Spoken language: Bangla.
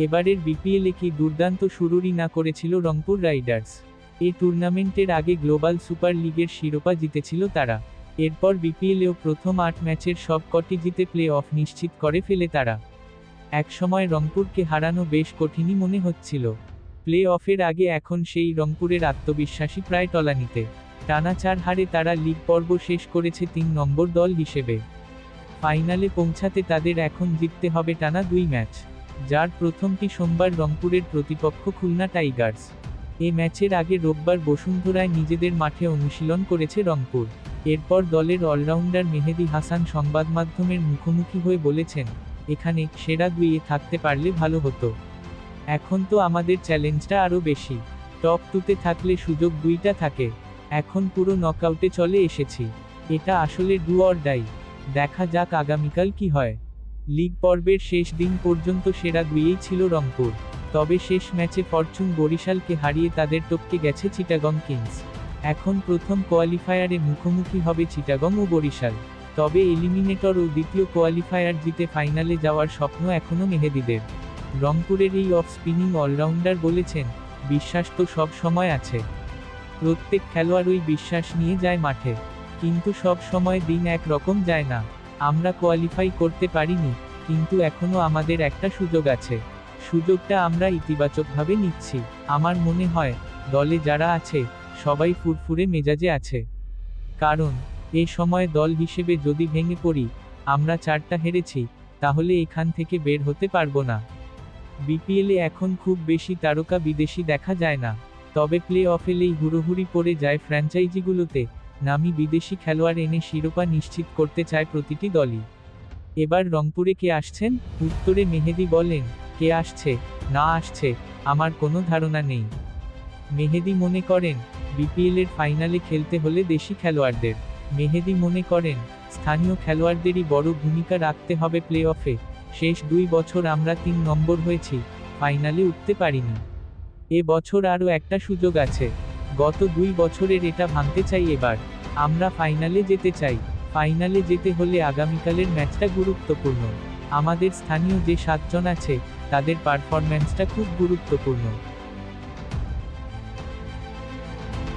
এবারের বিপিএলে কি দুর্দান্ত শুরুরই না করেছিল রংপুর রাইডার্স। এই টুর্নামেন্টের আগে গ্লোবাল সুপার লিগের শিরোপা জিতেছিল তারা। এরপর বিপিএলেও প্রথম ৮ ম্যাচের সবকটি জিতে প্লে অফ নিশ্চিত করে ফেলে তারা। একসময় রংপুরকে হারানো বেশ কঠিনই মনে হচ্ছিল। প্লে অফের আগে এখন সেই রংপুরের আত্মবিশ্বাসী প্রায় তলানিতে। টানা ৪ হারে তারা লিগ পর্ব শেষ করেছে ৩ নম্বর দল হিসেবে। ফাইনালে পৌঁছাতে তাদের এখন জিততে হবে টানা ২ ম্যাচ, যার প্রথমটি সোমবার রংপুরের প্রতিপক্ষ খুলনা টাইগার্স। এ ম্যাচের আগে রোববার বসুন্ধরায় নিজেদের মাঠে অনুশীলন করেছে রংপুর। এরপর দলের অলরাউন্ডার মেহেদী হাসান সংবাদমাধ্যমের মুখোমুখি হয়ে বলেছেন, এখানে সেরা ২-এ থাকতে পারলে ভালো হতো। এখন তো আমাদের চ্যালেঞ্জটা আরও বেশি। টপ 2-তে থাকলে সুযোগ ২টা থাকে। এখন পুরো নকআউটে চলে এসেছি। এটা আসলে ডু অর ডাই। দেখা যাক আগামীকাল কি হয়। লিগ পর্বের শেষ দিন পর্যন্ত সেরা ২-এই ছিল রংপুর। তবে শেষ ম্যাচে ফরচুন বরিশালকে হারিয়ে তাদের টপকে গেছে চিটাগং কিংস। এখন প্রথম কোয়ালিফায়ারে মুখোমুখি হবে চিটাগং ও বরিশাল। তবে এলিমিনেটর ও দ্বিতীয় কোয়ালিফায়ার জিতে ফাইনালে যাওয়ার স্বপ্ন এখনও মেহেদীদের। রংপুরের এই অফ স্পিনিং অলরাউন্ডার বলেছেন, বিশ্বাস তো সব সময় আছে। প্রত্যেক খেলোয়াড়ই বিশ্বাস নিয়ে যায় মাঠে। কিন্তু সব সময় দিন এক রকম যায় না। আমরা কোয়ালিফাই করতে পারিনি, কিন্তু এখনও আমাদের একটা সুযোগ আছে। সুযোগটা আমরা ইতিবাচকভাবে নিচ্ছি। আমার মনে হয়, দলে যারা আছে, সবাই ফুরফুরে মেজাজে আছে। কারণ, এ সময় দল হিসেবে যদি ভেঙে পড়ি, আমরা 4টা হেরেছি, তাহলে এখান থেকে বের হতে পারবো না। বিপিএলে এখন খুব বেশি তারকা বিদেশি দেখা যায় না। তবে প্লে অফ এলেই হুড়োহুড়ি পড়ে যায় ফ্র্যাঞ্চাইজিগুলোতে। নামী বিদেশি খেলোয়াড় এনে শিরোপা নিশ্চিত করতে চায় প্রতিটি দলই। এবার রংপুরে কে আসছেন? উত্তরে মেহেদী বলেন, কে আসছে, না আসছে, আমার কোনো ধারণা নেই। মেহেদী মনে করেন, বিপিএলের ফাইনালে খেলতে হলে দেশি খেলোয়াড়দের। মেহেদী মনে করেন, স্থানীয় খেলোয়াড়দেরই বড় ভূমিকা রাখতে হবে প্লে অফে। শেষ 2 বছর আমরা 3 নম্বর হয়েছি, ফাইনালে উঠতে পারিনি। এ বছর আরও একটা সুযোগ আছে। গত 2 বছরের এটা ভাঙতে চাই এবার। আমরা ফাইনালে যেতে চাই। ফাইনালে যেতে হলে আগামীকালের ম্যাচটা গুরুত্বপূর্ণ। আমাদের স্থানীয় যে 7 জন আছে, তাদের পারফরম্যান্সটা খুব গুরুত্বপূর্ণ।